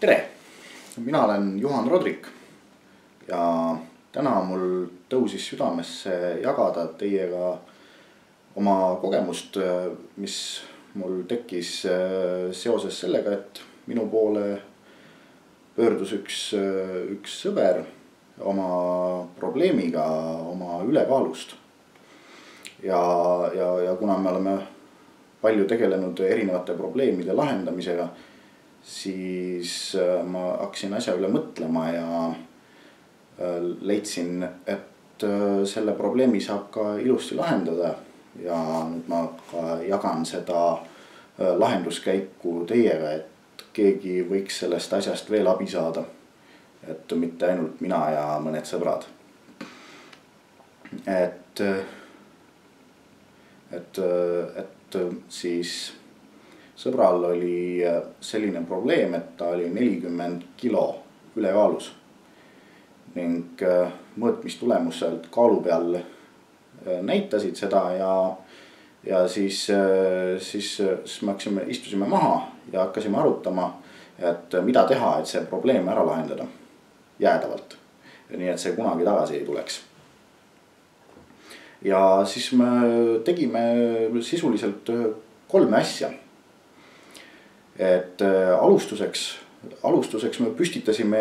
Tere! Mina olen Juhan Rodrik ja täna mul tõusis südamesse jagada teiega oma kogemust, mis mul tekkis seoses sellega, et minu poole pöördus üks sõber oma probleemiga oma ülekaalust. Ja kuna me oleme palju tegelenud erinevate probleemide lahendamisega, siis ma hakkasin asja üle mõtlema ja leidsin, et selle probleemi saab ka ilusti lahendada. Ja nüüd ma ka jagan seda lahenduskäiku teiega, et keegi võiks sellest asjast veel abi saada. Et mitte ainult mina ja mõned sõbrad. Et siis sõbral oli selline probleem, et ta oli 40 kilo ülekaalus ning mõõtmistulemused kaalu peal näitasid seda ja siis me istusime maha ja hakkasime arutama, et mida teha, et see probleem ära lahendada jäädavalt. Nii et see kunagi tagasi ei tuleks. Ja siis me tegime sisuliselt 3 asja. Et alustuseks me püstitasime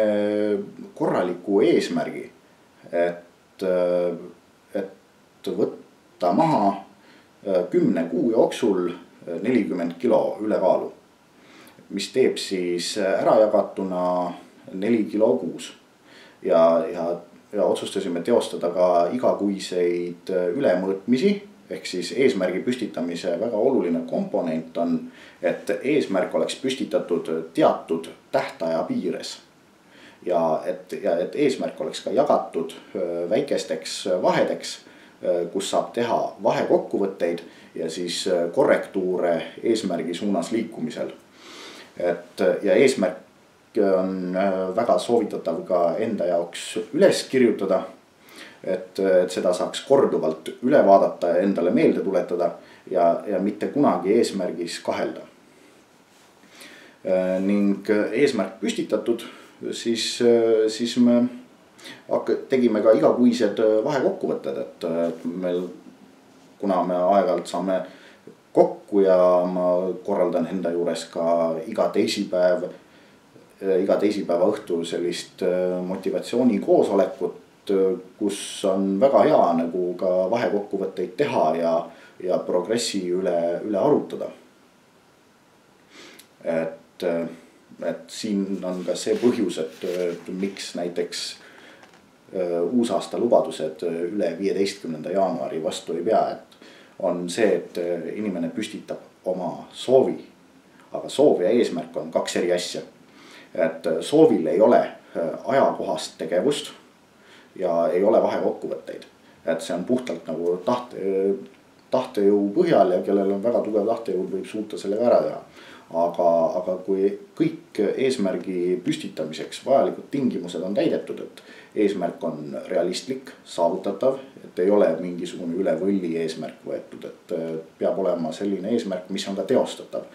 korraliku eesmärgi, et võtta maha 10 kuu jooksul 40 kilo ülekaalu, mis teeb siis ära jagatuna 4 kilo kuus. Ja otsustasime teostada ka igakuiseid ülemõõtmisi. Ehk siis eesmärgi püstitamise väga oluline komponent on, et eesmärk oleks püstitatud teatud tähtaja piires. Ja et eesmärk oleks ka jagatud väikesteks vahedeks, kus saab teha vahekokkuvõtteid ja siis korrektuure eesmärgi suunas liikumisel. Ja eesmärk on väga soovitatav ka enda jaoks üles kirjutada. Et seda saaks korduvalt üle vaadata ja endale meelde tuletada ja mitte kunagi eesmärgis kahelda. Ning eesmärk püstitatud, siis me tegime ka igakuised vahekokkuvõtted, et meil, kuna me aeg-ajalt saame kokku ja ma korraldan enda juures ka iga teisipäeva õhtul sellist motivatsiooni koosolekut, kus on väga hea nagu ka vahekokkuvõtteid teha ja progressi üle arutada. Et siin on ka see põhjus, et miks näiteks uusaasta lubadused üle 15. jaanuari vastu ei pea, et on see, et inimene püstitab oma soovi, aga soov ja eesmärk on 2 eri asja. Et soovil ei ole ajakohast tegevust ja ei ole vahekokkuvõtteid. Et see on puhtalt nagu tahtejõu põhjal ja kellel on väga tugev tahtejõud, võib suuta sellega ära teha. Aga kui kõik eesmärgi püstitamiseks vajalikud tingimused on täidetud, et eesmärk on realistlik, saavutatav, et ei ole mingisugune üle võlli eesmärk võetud, et peab olema selline eesmärk, mis on ka teostatav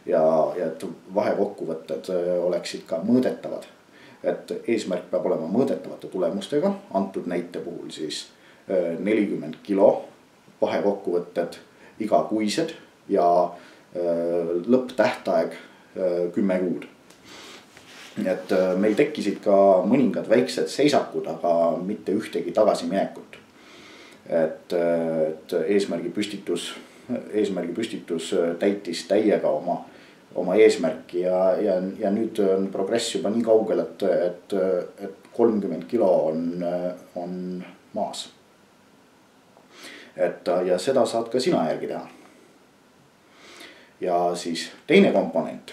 ja et vahekokkuvõtted oleksid ka mõõdetavad. Et eesmärk peab olema mõõdetavate tulemustega, antud näite puhul siis 40 kilo vahekokkuvõtted igakuised ja lõpptähtaeg 10 kuud. Et meil tekkisid ka mõningad väiksed seisakud, aga mitte ühtegi tagasiminekut. Et eesmärgi püstitus täitis täiega oma eesmärki ja nüüd on progress juba nii kaugel, et 30 kilo on maas. Ja seda saad ka sina järgi teha. Ja siis teine komponent,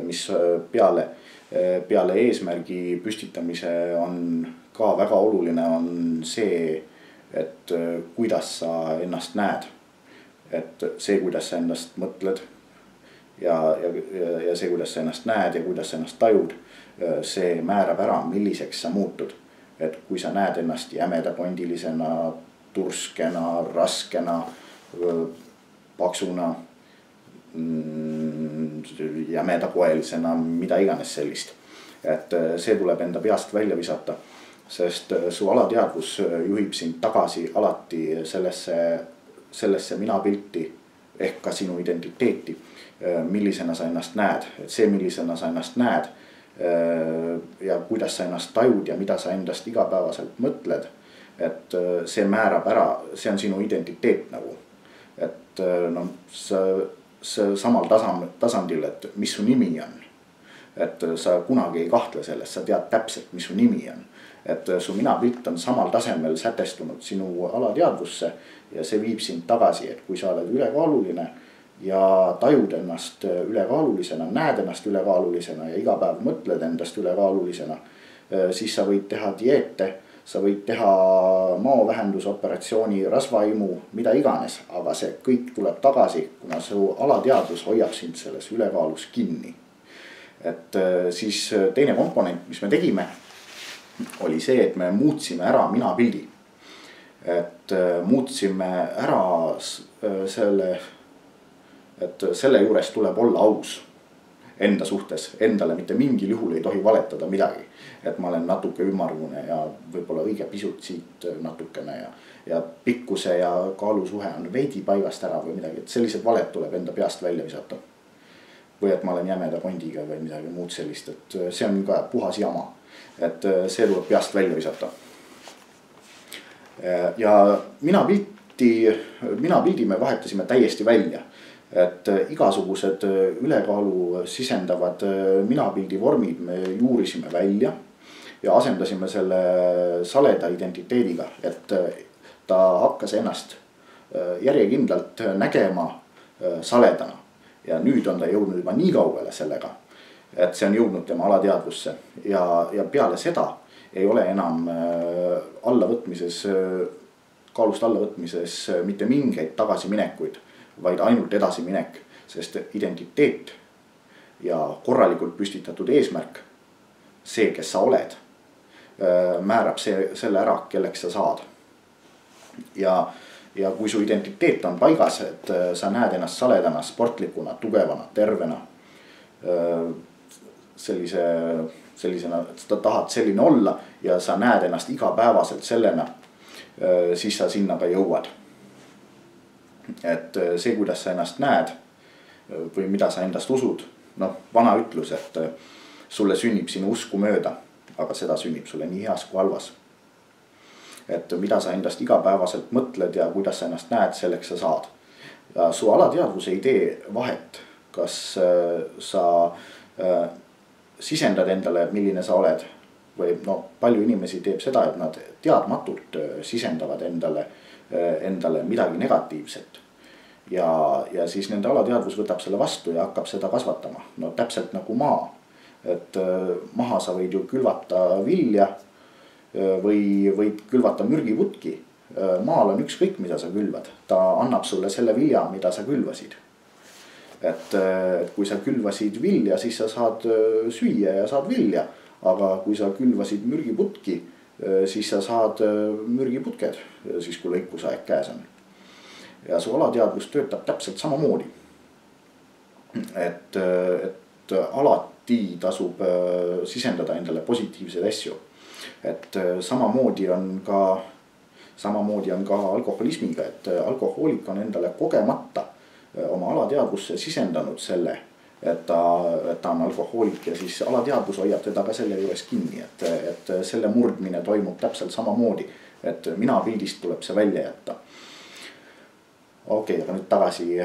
mis peale eesmärgi püstitamise on ka väga oluline, on see, et kuidas sa ennast näed. Et see, kuidas sa ennast mõtled ja see, kuidas sa ennast näed ja kuidas sa ennast tajud, see määrab ära, milliseks sa muutud. Et kui sa näed ennast jämedakondilisena, turskena, raskena, paksuna, jämedakoelisena, mida iganes sellist. et see tuleb enda peast välja visata, sest su alateadvus juhib sind tagasi alati sellesse minapilti ehk ka sinu identiteeti, millisena sa ennast näed, et see, millisena sa ennast näed ja kuidas sa ennast tajud ja mida sa endast igapäevaselt mõtled, et see määrab ära, see on sinu identiteet nagu, et no see samal tasandil, et mis su nimi on, et sa kunagi ei kahtle selles, sa tead täpselt, mis su nimi on, et su minapilt on samal tasemel sätestunud sinu alateadvusse ja see viib sind tagasi, et kui sa oled ülekaaluline ja tajud ennast ülekaalulisena, näed ennast ülekaalulisena ja iga päev mõtled endast ülekaalulisena, siis sa võid teha dieete, sa võid teha maovähendusoperatsiooni, rasvaimu, mida iganes, aga see kõik tuleb tagasi, kuna su alateadvus hoiab sind selles ülekaalus kinni. Et siis teine komponent, mis me tegime, oli see, et me muutsime ära minapildi. Et muutsime ära selle juures tuleb olla aus enda suhtes, endale mitte mingil juhul ei tohi valetada midagi. Et ma olen natuke ümmargune ja võib-olla õige pisut siit natukene ja pikkuse ja kaalusuhe on veidi paigast ära või midagi, et sellised valed tuleb enda peast välja visata. Või et ma olen jämeda kondiga või midagi muud sellist, et see on ka puhas jama, et see tuleb peast välja visata. Ja minapildi me vahetasime täiesti välja. Et igasugused ülekaalu sisendavad minapildi vormid me juurisime välja ja asendasime selle saleda identiteediga, et ta hakkas ennast järjekindlalt nägema saledana. Ja nüüd on ta jõudnud juba nii kaugele sellega, et see on jõudnud tema alateadvusse ja peale seda ei ole enam kaalust allavõtmises mitte mingeid tagasiminekuid, vaid ainult edasiminek, sest identiteet ja korralikult püstitatud eesmärk, see, kes sa oled, määrab selle ära, kelleks sa saad. Ja kui su identiteet on paigas, et sa näed ennast saledana, sportlikuna, tugevana, tervena, sellisena, et sa tahad selline olla ja sa näed ennast igapäevaselt sellena, siis sa sinna ka jõuad. Et see, kuidas sa ennast näed või mida sa endast usud, vana ütlus, et sulle sünnib sinu usku mööda, aga seda sünnib sulle nii heas kui halvas. Et mida sa endast igapäevaselt mõtled ja kuidas sa ennast näed, selleks sa saad. Ja su alateadvus ei tee vahet, kas sa sisendad endale, milline sa oled. Või palju inimesi teeb seda, et nad teadmatult sisendavad endale midagi negatiivset. Ja siis nende alateadvus võtab selle vastu ja hakkab seda kasvatama. Täpselt nagu maa. Et maha sa võid ju külvata vilja või võid külvata mürgiputki. Maal on ükskõik, mida sa külvad. Ta annab sulle selle vilja, mida sa külvasid. Et kui sa külvasid vilja, siis sa saad süüa ja saad vilja. Aga kui sa külvasid mürgiputki, siis sa saad mürgiputked, siis kui lõikusaeg käes on. Ja su alateadvus töötab täpselt samamoodi. Et alati tasub sisendada endale positiivseid asju. Et samamoodi on ka alkoholismiga, et alkohoolik on endale kogemata oma alateadvusse sisendanud selle, et ta on alkohoolik ja siis alateadvus hoiab teda ka selle juures kinni, et selle murdmine toimub täpselt samamoodi, et minapildist tuleb see välja jätta. Okei, aga nüüd tagasi,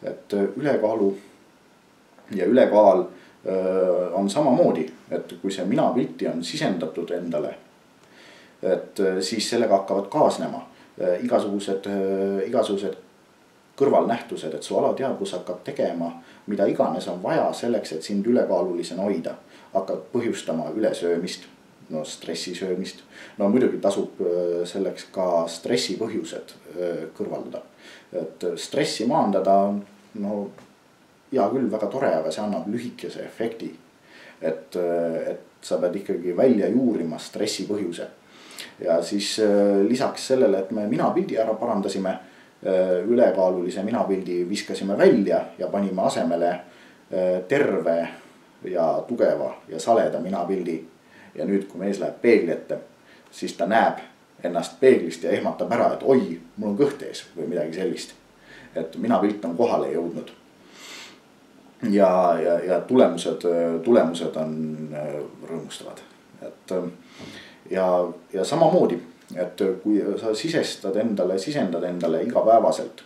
et ülekaalu ja ülekaal on samamoodi, et kui see minapilti on sisendatud endale, et siis sellega hakkavad kaasnema igasugused kõrvalnähtused, et su alateadvus hakkab tegema, mida iganes on vaja selleks, et sind ülekaalulisena hoida. Hakkab põhjustama ülesöömist, stressisöömist. Muidugi tasub selleks ka stressi põhjused kõrvaldada. Et stressi maandada, hea küll, väga tore, aga see annab lühikese efekti. Et sa pead ikkagi välja juurima stressi põhjuse. Ja siis lisaks sellele, et me minapildi ära parandasime, ülekaalulise minapildi viskasime välja ja panime asemele terve ja tugeva ja saleda minapildi. Ja nüüd, kui mees läheb peegli ette, siis ta näeb ennast peeglist ja ehmatab ära, et oi, mul on kõht ees või midagi sellist. Et minapilt on kohale jõudnud. Ja tulemused on rõõmustavad. Ja samamoodi, et kui sa sisendad endale igapäevaselt,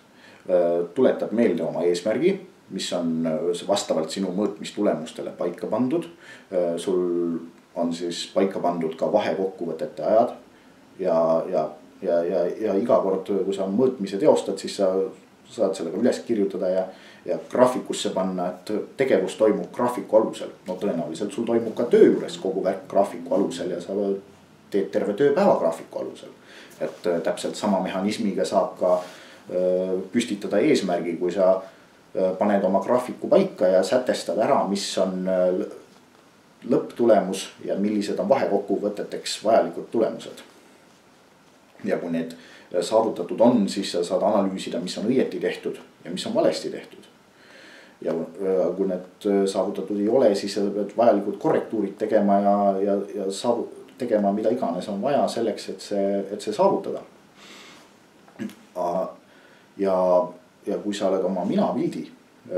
tuletab meelde oma eesmärgi, mis on vastavalt sinu mõõtmistulemustele paika pandud. Sul on siis paika pandud ka vahekokkuvõtete ajad ja iga kord, kui sa mõõtmise teostad, siis sa saad sellega üles kirjutada ja graafikusse panna, et tegevus toimub graafiku alusel. No tõenäoliselt sul toimub ka töö juures kogu värk graafiku alusel ja sa teed terve tööpäeva graafiku alusel. Et täpselt sama mehhanismiga saab ka püstitada eesmärgi, kui sa paned oma graafiku paika ja sätestad ära, mis on lõpptulemus ja millised on vahekokkuvõteteks vajalikud tulemused. Ja kui need saavutatud on, siis sa saad analüüsida, mis on õieti tehtud ja mis on valesti tehtud. Ja kui need saavutatud ei ole, siis sa pead vajalikud korrektuurid tegema ja tegema mida iganes on vaja selleks, et see saavutada. Ja kui sa oled oma minapildi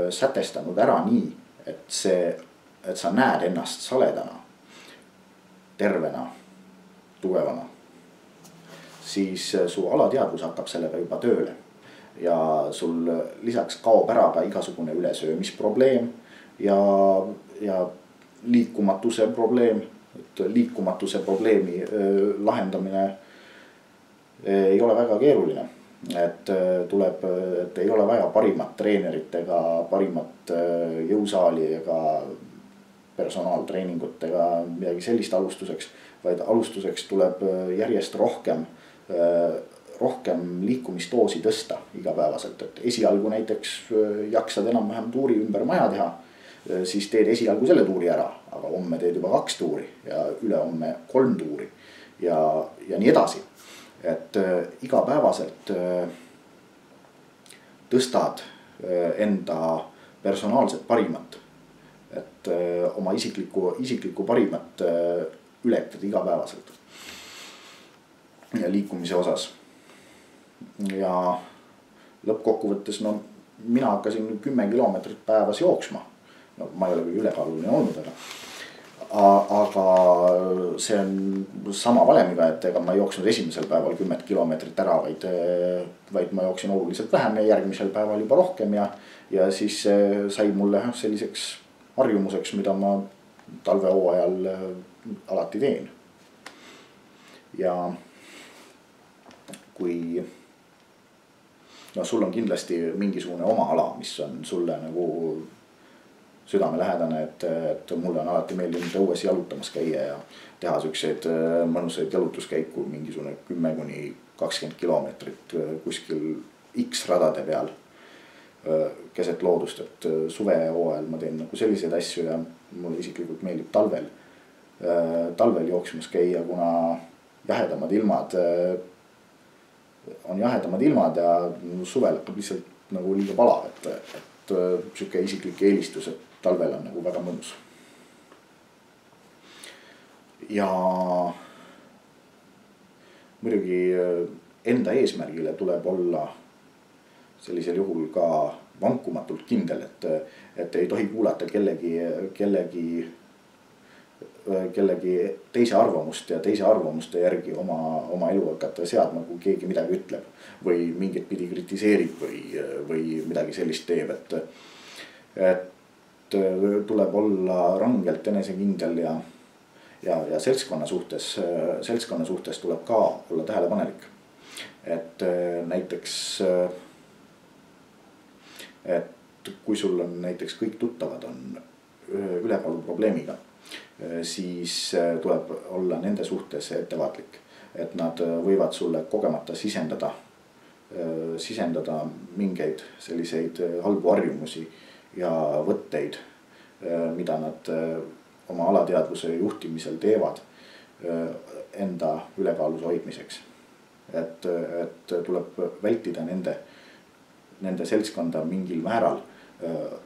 sätestanud ära nii, et sa näed ennast saledana, tervena, tugevana, siis su alateadvus hakkab sellega juba tööle. Ja sul lisaks kaob ära ka igasugune ülesöömisprobleem ja liikumatuse probleem. Et liikumatuse probleemi lahendamine ei ole väga keeruline. Et ei ole vaja parimat treenerit ega parimat jõusaali ega personaaltreeningut ega midagi sellist alustuseks, vaid alustuseks tuleb järjest rohkem liikumistoosi tõsta igapäevaselt. Et esialgu näiteks jaksad enam-vähem tuuri ümber maja teha, siis teed esialgu selle tuuri ära, aga homme teed juba 2 tuuri ja ülehomme 3 tuuri ja nii edasi. Et igapäevaselt tõstad enda personaalset parimat, et oma isiklikku parimat ületad igapäevaselt ja liikumise osas. Ja lõppkokkuvõttes, mina hakkasin 10 kilomeetrit päevas jooksma. No ma ei ole küll ülekaaluline olnud, aga see on sama valemiga, et ega ma ei jooksnud esimesel päeval 10 kilomeetrit ära, vaid ma jooksin oluliselt vähem ja järgmisel päeval juba rohkem ja siis sai mulle selliseks harjumuseks, mida ma talvehooajal alati teen. Ja kui sul on kindlasti mingisugune oma ala, mis on sulle nagu südamelähedane, et mulle on alati meeldinud õues jalutamas käia ja teha selliseid mõnusaid jalutuskäiku mingisugune 10-20 kilomeetrit kuskil X radade peal keset loodust, et suvehooajal ma teen nagu selliseid asju ja mulle isiklikult meeldib talvel jooksmas käia, kuna on jahedamad ilmad ja suvel hakkab lihtsalt nagu liiga pala, et siuke isiklik eelistus, et talvel on nagu väga mõnus. Ja muidugi enda eesmärgile tuleb olla sellisel juhul ka vankumatult kindel, et ei tohi kuulata kellegi teise arvamust ja teise arvamuste järgi oma elu hakata seadma, kui keegi midagi ütleb või mingit pidi kritiseerib või midagi sellist teeb, et tuleb olla rangelt enesekindel ja seltskonna suhtes tuleb ka olla tähelepanelik. Et näiteks, et kui sul on näiteks kõik tuttavad on ülekaalu probleemiga, siis tuleb olla nende suhtes ettevaatlik, et nad võivad sulle kogemata sisendada mingeid selliseid halbu harjumusi ja võtteid, mida nad oma alateadvuse juhtimisel teevad enda ülekaalus hoidmiseks. Et tuleb vältida nende seltskonda mingil määral,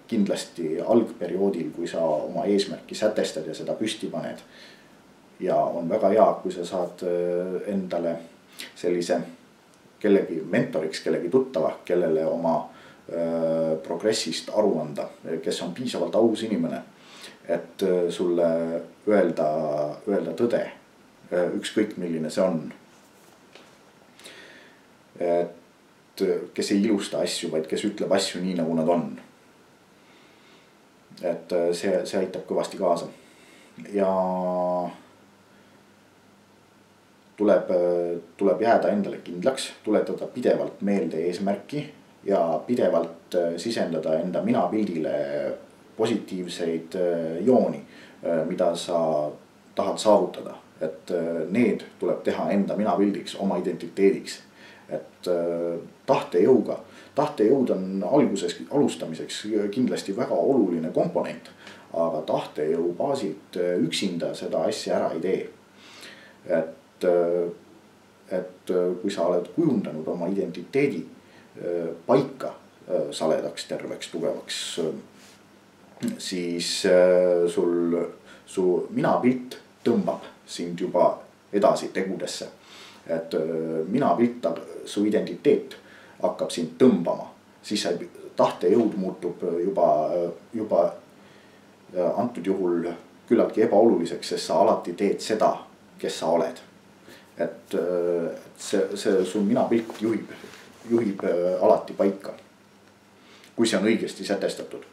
kindlasti algperioodil, kui sa oma eesmärki sätestad ja seda püsti paned. Ja on väga hea, kui sa saad endale sellise kellegi mentoriks, kellegi tuttava, kellele oma progressist aru anda, kes on piisavalt aus inimene, et sulle öelda tõde, ükskõik milline see on. Et kes ei ilusta asju, vaid kes ütleb asju nii, nagu nad on. Et see aitab kõvasti kaasa. Ja tuleb jääda endale kindlaks, tuletada pidevalt meelde eesmärki ja pidevalt sisendada enda minapildile positiivseid jooni, mida sa tahad saavutada. Et need tuleb teha enda minapildiks, oma identiteediks. Et tahtejõud on alustamiseks kindlasti väga oluline komponent, aga tahtejõu baasilt üksinda seda asja ära ei tee. Et kui sa oled kujundanud oma identiteedi paika saledaks, terveks, tugevaks, siis su minapilt tõmbab sind juba edasi tegudesse. Et minapilt, su identiteet hakkab sind tõmbama, siis tahtejõud muutub juba antud juhul küllaltki ebaoluliseks, sest sa alati teed seda, kes sa oled. Et see su minapilt juhib alati paika, kui see on õigesti sätestatud.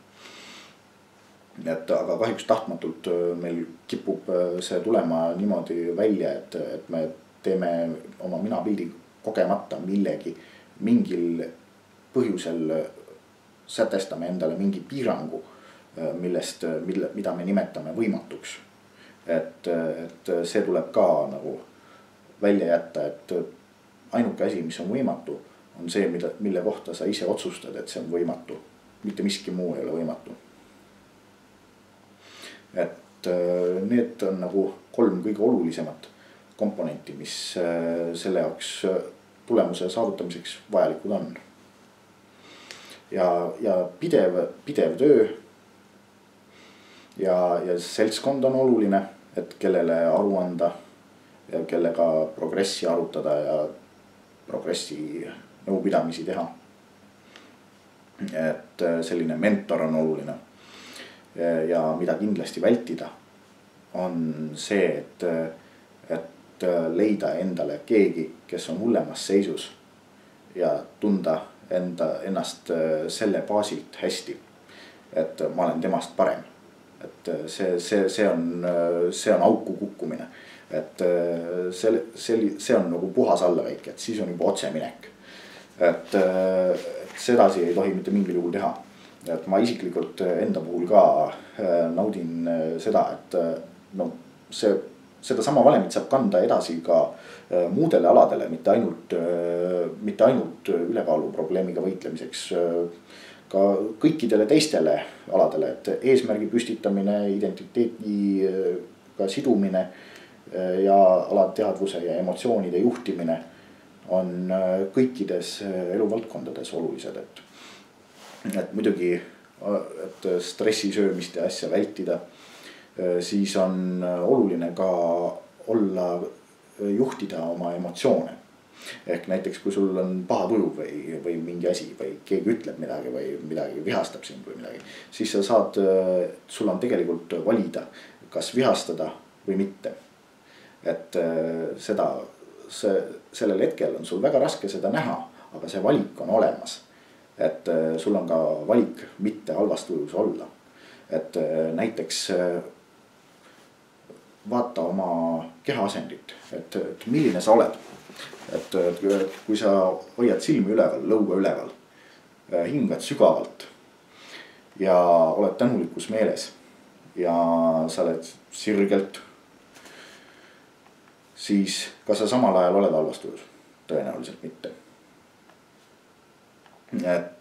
Et aga kahjuks tahtmatult meil kipub see tulema niimoodi välja, et me teeme oma minapildi kogemata mingil põhjusel sätestame endale mingi piirangu, mida me nimetame võimatuks. Et see tuleb ka nagu välja jätta, et ainuke asi, mis on võimatu, on see, mille kohta sa ise otsustad, et see on võimatu. Mitte miski muu ei ole võimatu. Et need on nagu 3 kõige olulisemat komponenti, mis selle jaoks tulemuse saavutamiseks vajalikud on. Ja pidev töö ja seltskond on oluline, et kellele aru anda ja kellega progressi arutada ja progressi nõupidamisi teha. Et selline mentor on oluline. Ja mida kindlasti vältida on see, et leida endale keegi, kes on hullemas seisus ja tunda ennast selle baasilt hästi, et ma olen temast parem. Et see on auku kukkumine, et see on nagu puhas allakäik, et siis on juba otseminek. Et sedasi ei tohi mitte mingil juhul teha. Et ma isiklikult enda puhul ka naudin seda, et seda sama valemit saab kanda edasi ka muudele aladele, mitte ainult ülekaalu probleemiga võitlemiseks, ka kõikidele teistele aladele, et eesmärgi püstitamine, identiteediga sidumine ja alateadvuse ja emotsioonide juhtimine on kõikides eluvaldkondades olulised, et muidugi, et stressi söömist ja asja vältida, siis on oluline ka juhtida oma emotsioone. Ehk näiteks kui sul on paha tuju või mingi asi või keegi ütleb midagi või midagi vihastab sind või midagi, siis sul on tegelikult valida, kas vihastada või mitte. Et sellel hetkel on sul väga raske seda näha, aga see valik on olemas. Et sul on ka valik mitte halvas tujus olla. Et näiteks vaata oma kehaasendit, et milline sa oled. Et kui sa hoiad silmi üleval, lõuga üleval, hingad sügavalt ja oled tänulikus meeles ja sa oled sirgelt, siis kas sa samal ajal oled halvas tujus? Tõenäoliselt mitte. Et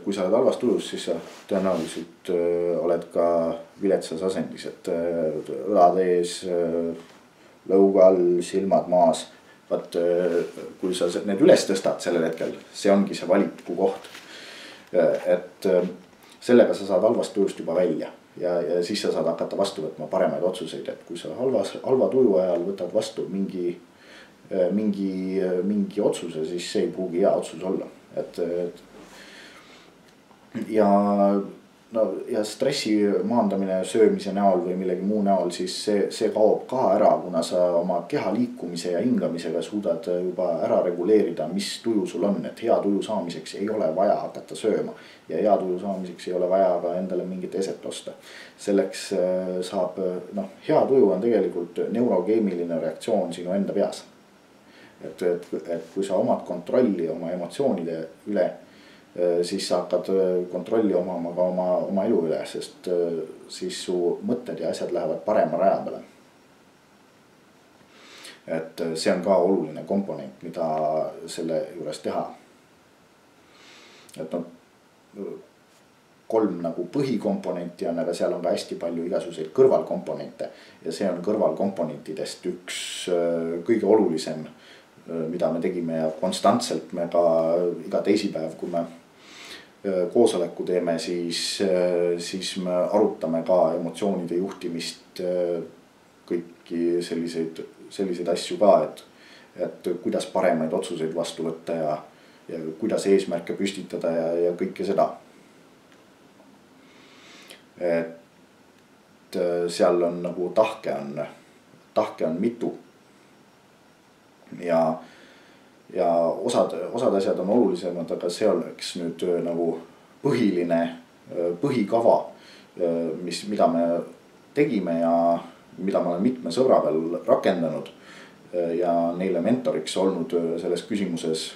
kui sa oled halvas tujus, siis sa tõenäoliselt oled ka viletsas asendis, et õlad ees, lõuga all, silmad maas. Vaat kui sa need üles tõstad sellel hetkel, see ongi see valiku koht. Et sellega sa saad halvast tujust juba välja ja siis sa saad hakata vastu võtma paremaid otsuseid, et kui sa halva tuju ajal võtad vastu mingi otsuse, siis see ei pruugi hea otsus olla, et ja stressi maandamine söömise näol või millegi muu näol, siis see kaob ka ära, kuna sa oma keha liikumise ja hingamisega suudad juba ära reguleerida, mis tuju sul on, et hea tuju saamiseks ei ole vaja hakata sööma ja hea tuju saamiseks ei ole vaja ka endale mingit eset osta. Selleks saab, hea tuju on tegelikult neurokeemiline reaktsioon sinu enda peas. Et kui sa omad kontrolli oma emotsioonide üle, siis sa hakkad kontrolli omama ka oma elu üle, sest siis su mõtted ja asjad lähevad parema raja peale. Et see on ka oluline komponent, mida selle juures teha. Et 3 nagu põhikomponenti on, aga seal on ka hästi palju igasuguseid kõrvalkomponente ja see on kõrvalkomponentidest üks kõige olulisem, mida me tegime ja konstantselt me ka iga teisipäev, kui me koosoleku teeme, siis me arutame ka emotsioonide juhtimist, kõiki selliseid asju ka, et kuidas paremaid otsuseid vastu võtta ja kuidas eesmärke püstitada ja kõike seda. Et seal on nagu tahke on mitu ja osad asjad on olulisemad, aga see oleks nüüd nagu põhikava, mida me tegime ja mida ma olen mitme sõbra veel rakendanud ja neile mentoriks olnud selles küsimuses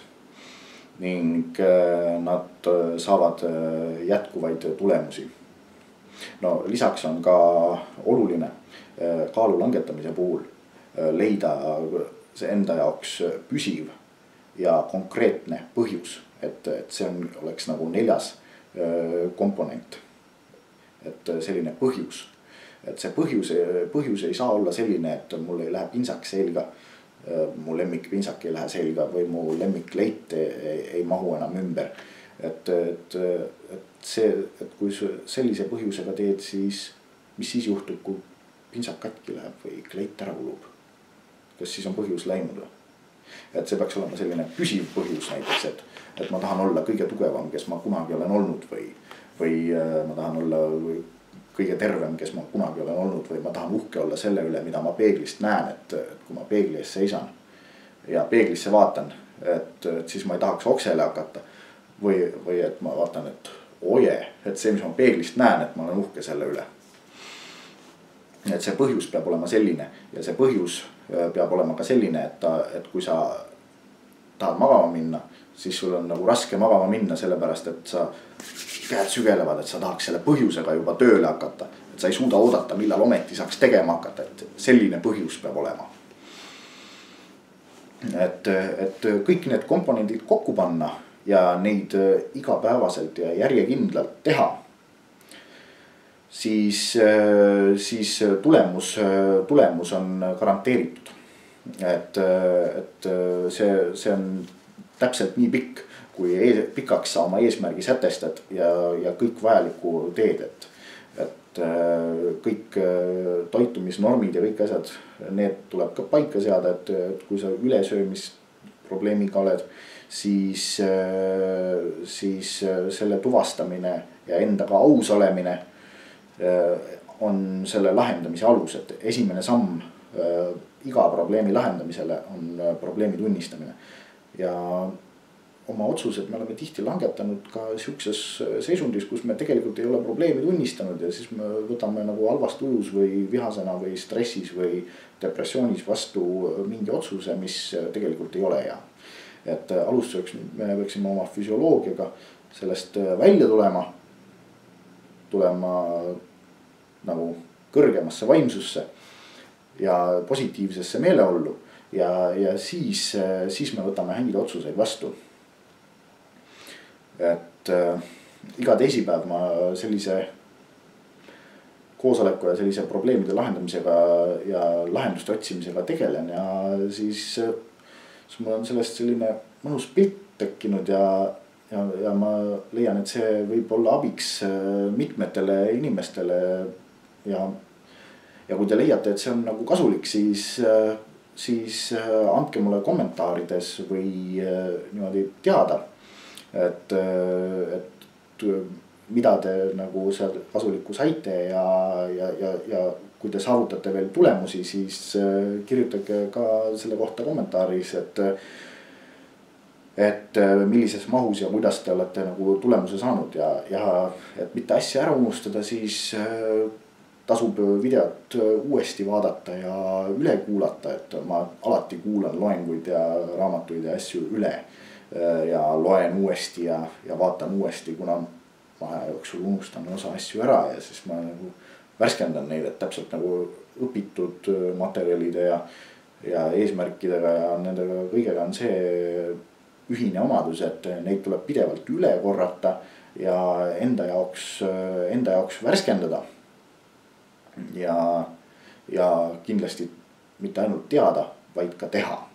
ning nad saavad jätkuvaid tulemusi. No lisaks on ka oluline kaalu langetamise puhul leida see enda jaoks püsiv ja konkreetne põhjus, et see oleks nagu 4. komponent, et selline põhjus, et see põhjus ei saa olla selline, et mul ei lähe pintsak selga, mu lemmikpintsak ei lähe selga või mu lemmikleit ei mahu enam ümber, et kui sellise põhjusega teed, siis mis siis juhtub, kui pintsak katki läheb või kleit ära kulub, kas siis on põhjus läinud või? Et see peaks olema selline püsiv põhjus näiteks, et ma tahan olla kõige tugevam, kes ma kunagi olen olnud või ma tahan olla kõige tervem, kes ma kunagi olen olnud või ma tahan uhke olla selle üle, mida ma peeglist näen, et kui ma peegli ees seisan ja peeglisse vaatan, et siis ma ei tahaks oksele hakata või et ma vaatan, et oje, et see, mis ma peeglist näen, et ma olen uhke selle üle. Et see põhjus peab olema selline ja see põhjus peab olema ka selline, et kui sa tahad magama minna, siis sul on nagu raske magama minna, sellepärast et sa käed sügelevad, et sa tahaks selle põhjusega juba tööle hakata, et sa ei suuda oodata, millal ometi saaks tegema hakata, et selline põhjus peab olema. Et kõik need komponendid kokku panna ja neid igapäevaselt ja järjekindlalt teha, siis tulemus on garanteeritud. Et see on täpselt nii pikk, kui pikaks sa oma eesmärgi sätestad ja kõik vajalikku teed, et kõik toitumisnormid ja kõik asjad, need tuleb ka paika seada, et kui sa ülesöömisprobleemiga oled, siis selle tuvastamine ja endaga aus olemine on selle lahendamise alus, et esimene samm iga probleemi lahendamisele on probleemi tunnistamine ja oma otsused me oleme tihti langetanud ka siukses seisundis, kus me tegelikult ei ole probleemi tunnistanud ja siis me võtame nagu halvas tujus või vihasena või stressis või depressioonis vastu mingi otsuse, mis tegelikult ei ole hea. Et alustuseks me võiksime oma füsioloogiaga sellest välja tulema nagu kõrgemasse vaimsusse ja positiivsesse meeleollu ja siis me võtame häid otsuseid vastu. Et iga teisipäev ma sellise koosoleku ja sellise probleemide lahendamisega ja lahenduste otsimisega tegelen ja siis mul on sellest selline mõnus pilt tekkinud ja ja ma leian, et see võib olla abiks mitmetele inimestele ja kui te leiate, et see on nagu kasulik, siis andke mulle kommentaarides või niimoodi teada, et mida te nagu seal kasulikku saite ja kui te saavutate veel tulemusi, siis kirjutage ka selle kohta kommentaaris, et millises mahus ja kuidas te olete nagu tulemuse saanud ja et mitte asja ära unustada, siis tasub videot uuesti vaadata ja üle kuulata, et ma alati kuulan loenguid ja raamatuid ja asju üle ja loen uuesti ja vaatan uuesti, kuna ma aja jooksul unustan osa asju ära ja siis ma nagu värskendan neid, et täpselt nagu õpitud materjalide ja eesmärkidega ja nendega kõigega on see ühine omadus, et neid tuleb pidevalt üle korrata ja enda jaoks värskendada. Ja kindlasti mitte ainult teada, vaid ka teha.